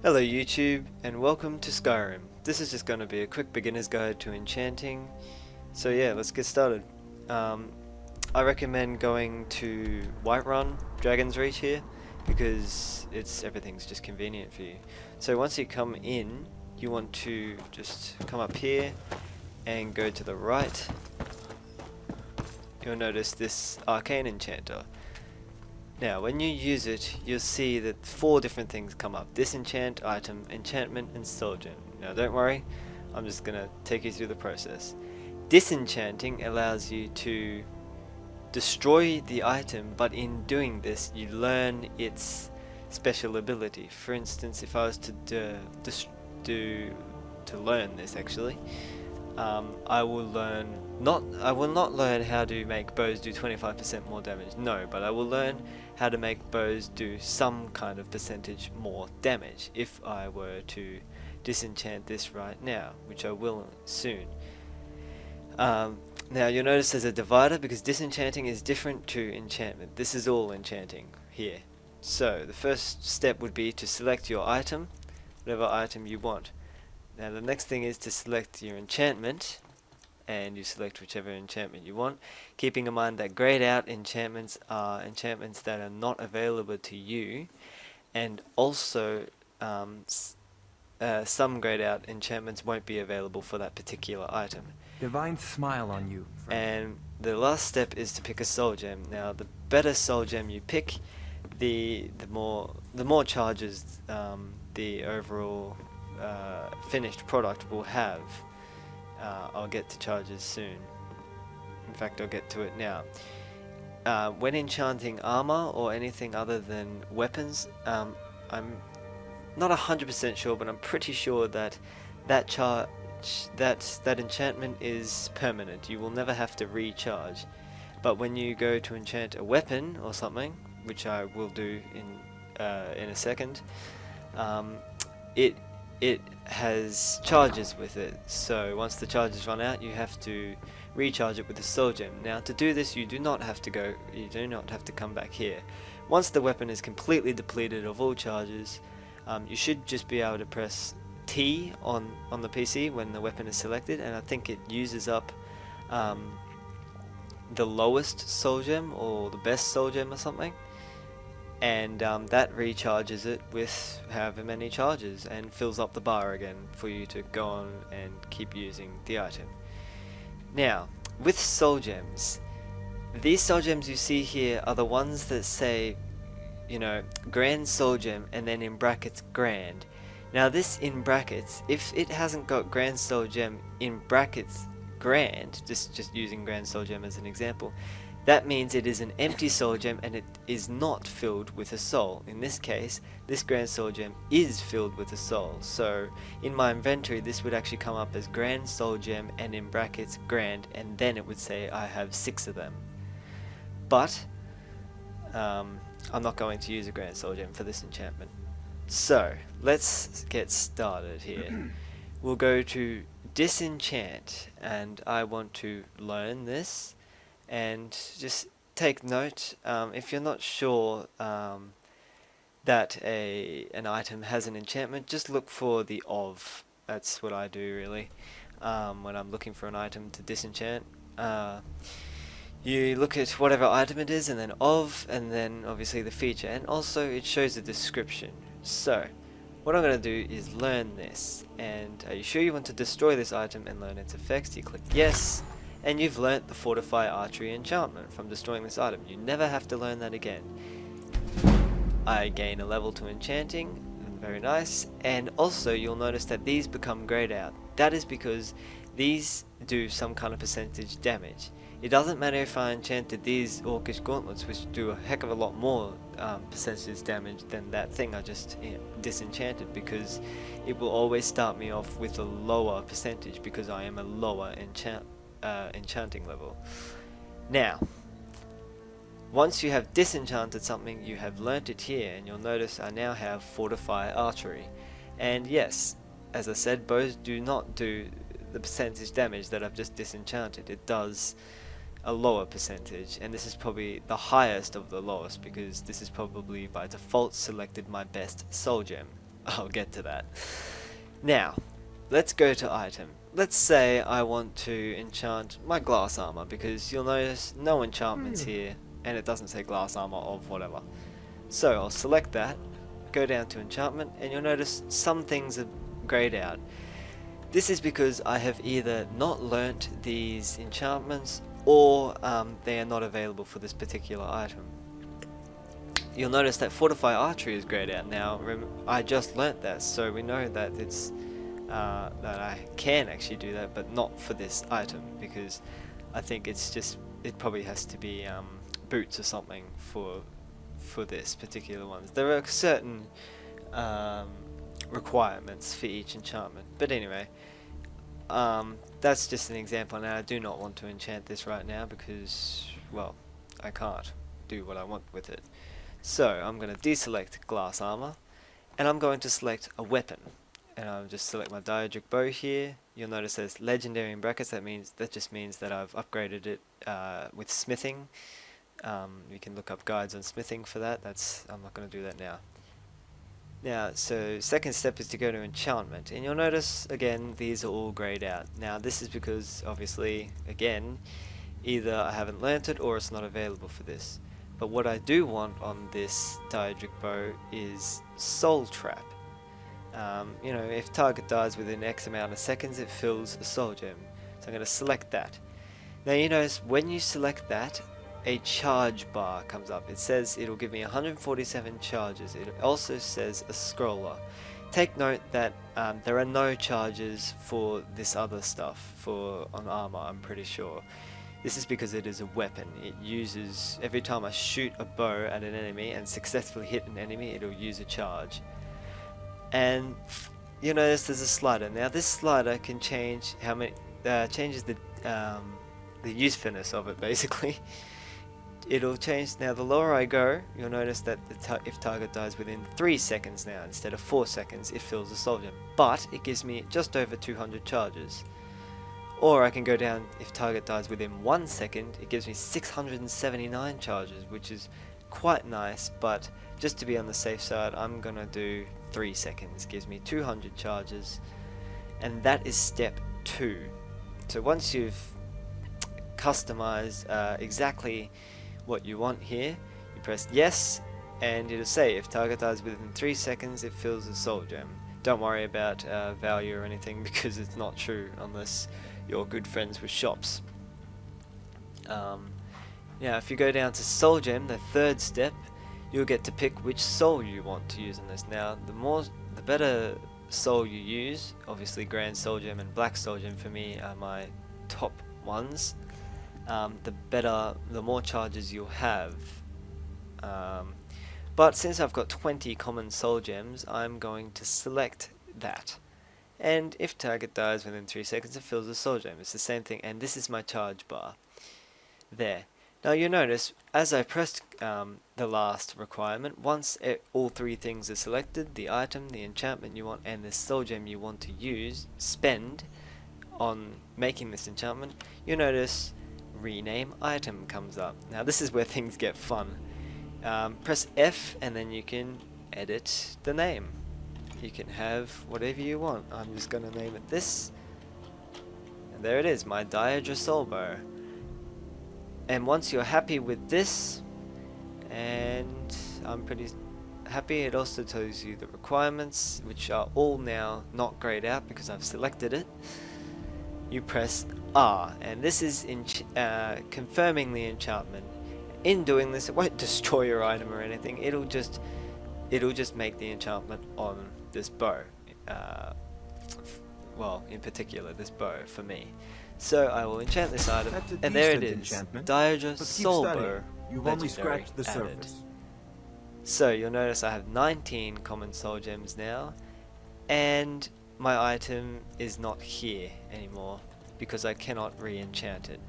Hello YouTube and welcome to Skyrim. This is just going to be a quick beginner's guide to enchanting. So yeah, let's get started. I recommend going to Whiterun, Dragon's Reach here, because everything's just convenient for you. So once you come in, you want to just come up here and go to the right. You'll notice this arcane enchanter. Now, when you use it, you'll see that 4 different things come up: disenchant, item, enchantment, and soul gem. Now, don't worry, I'm just gonna take you through the process. Disenchanting allows you to destroy the item, but in doing this, you learn its special ability. For instance, if I was to learn this actually, I will not learn how to make bows do 25% more damage. No, but I will learn how to make bows do some kind of percentage more damage if I were to disenchant this right now, which I will soon. Now you'll notice there's a divider because disenchanting is different to enchantment. This is all enchanting here. So the first step would be to select your item, whatever item you want. Now the next thing is to select your enchantment, and you select whichever enchantment you want, keeping in mind that grayed out enchantments are enchantments that are not available to you, and also some grayed out enchantments won't be available for that particular item. Divine smile on you, friend. And the last step is to pick a soul gem. Now the better soul gem you pick, the more charges the overall finished product will have. I'll get to charges soon. In fact, I'll get to it now. When enchanting armor or anything other than weapons, I'm not 100% sure, but I'm pretty sure that that enchantment is permanent. You will never have to recharge. But when you go to enchant a weapon or something, which I will do in a second, it has charges with it, so once the charges run out, you have to recharge it with a soul gem. Now, to do this, you do not have to come back here. Once the weapon is completely depleted of all charges, you should just be able to press T on the PC when the weapon is selected, and I think it uses up the lowest soul gem or the best soul gem or something. And that recharges it with however many charges and fills up the bar again for you to go on and keep using the item. Now, with soul gems, these soul gems you see here are the ones that say, you know, grand soul gem and then in brackets grand. Now this in brackets, if it hasn't got grand soul gem in brackets grand, just using grand soul gem as an example, that means it is an empty soul gem and it is not filled with a soul. In this case, this grand soul gem is filled with a soul. So in my inventory, this would actually come up as grand soul gem and in brackets grand, and then it would say I have 6 of them. But I'm not going to use a grand soul gem for this enchantment. So let's get started here. We'll go to Disenchant, and I want to learn this. And just take note, if you're not sure that an item has an enchantment, just look for the of. That's what I do really when I'm looking for an item to disenchant. You look at whatever item it is and then of, and then obviously the feature, and also it shows a description. So what I'm going to do is learn this. And are you sure you want to destroy this item and learn its effects? You click yes. And you've learnt the Fortify Archery enchantment from destroying this item. You never have to learn that again. I gain a level to enchanting, very nice, and also you'll notice that these become grayed out. That is because these do some kind of percentage damage. It doesn't matter if I enchanted these Orcish gauntlets, which do a heck of a lot more percentage damage than that thing I just disenchanted, because it will always start me off with a lower percentage because I am a lower enchanting level. Now, once you have disenchanted something, you have learnt it here, and you'll notice I now have Fortify Archery. And yes, as I said, bows do not do the percentage damage that I've just disenchanted. It does a lower percentage, and this is probably the highest of the lowest because this is probably by default selected my best soul gem. I'll get to that. Now, let's go to item. Let's say I want to enchant my glass armor, because you'll notice no enchantments here, and it doesn't say glass armor of whatever. So I'll select that, go down to enchantment, and you'll notice some things are grayed out. This is because I have either not learnt these enchantments, or they are not available for this particular item. You'll notice that Fortify Archery is grayed out. Now, I just learnt that, so we know that it's that I can actually do that, but not for this item, because I think it's just, it probably has to be boots or something for this particular one. There are certain requirements for each enchantment, but anyway, that's just an example. Now I do not want to enchant this right now because, well, I can't do what I want with it. So I'm going to deselect glass armor, and I'm going to select a weapon, and I'll just select my Diedric bow here. You'll notice there's legendary in brackets. That just means that I've upgraded it with smithing. You can look up guides on smithing for that. I'm not going to do that now. Now, so second step is to go to enchantment, and you'll notice again these are all grayed out. Now this is because obviously, again, either I haven't learnt it or it's not available for this. But what I do want on this Diedric bow is Soul Trap. You know, if target dies within X amount of seconds, it fills a soul gem. So I'm going to select that. Now you notice when you select that, a charge bar comes up. It says it'll give me 147 charges. It also says a scroller. Take note that there are no charges for this other stuff on armor, I'm pretty sure. This is because it is a weapon. It uses, every time I shoot a bow at an enemy and successfully hit an enemy, it'll use a charge. And you notice there's a slider. Now this slider can change how many, changes the usefulness of it basically. It'll change. Now the lower I go, you'll notice that if target dies within 3 seconds now, instead of 4 seconds, it fills the soul gem. But it gives me just over 200 charges. Or I can go down, if target dies within 1 second, it gives me 679 charges, which is quite nice, but just to be on the safe side, I'm gonna do 3 seconds, gives me 200 charges, and that is step 2. So once you've customized exactly what you want here, you press yes, and it'll say if target dies within 3 seconds, it fills the soul gem. Don't worry about value or anything, because it's not true unless you're good friends with shops. Now if you go down to soul gem, the third step, you'll get to pick which soul you want to use in this. Now the better soul you use, obviously grand soul gem and black soul gem for me are my top ones, the more charges you'll have. But since I've got 20 common soul gems, I'm going to select that. And if target dies within 3 seconds, it fills the soul gem. It's the same thing, and this is my charge bar. There. Now you'll notice, as I pressed the last requirement, once all 3 things are selected, the item, the enchantment you want, and the soul gem you want to spend on making this enchantment, you'll notice rename item comes up. Now this is where things get fun. Press F and then you can edit the name. You can have whatever you want. I'm just going to name it this. And there it is, my Diedra Soul Bow. And once you're happy with this, and I'm pretty happy, it also tells you the requirements, which are all now not grayed out because I've selected it. You press R, and this is confirming the enchantment. In doing this, it won't destroy your item or anything. It'll just make the enchantment on this bow. Well, in particular, this bow for me. So I will enchant this item, and there it is, Diedra Soul Bow. You've only scratched the surface. So you'll notice I have 19 common soul gems now, and my item is not here anymore because I cannot re-enchant it.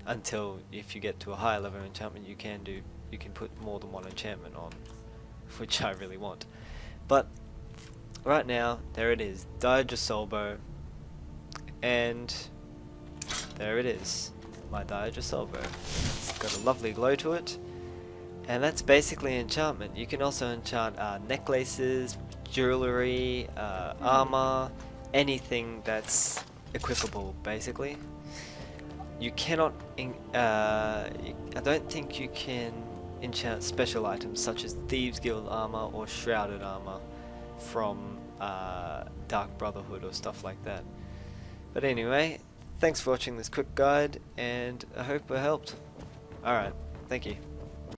Until if you get to a higher level of enchantment, you can put more than one enchantment on, which I really want. But right now, there it is, Diedra Soul Bow, and there it is, my Diedra Soul Bow. It's got a lovely glow to it, and that's basically enchantment. You can also enchant necklaces, jewelry, armor, anything that's equipable, basically. You cannot, I don't think you can enchant special items such as Thieves Guild armor or Shrouded armor from Dark Brotherhood or stuff like that. But anyway, thanks for watching this quick guide, and I hope it helped. Alright, thank you.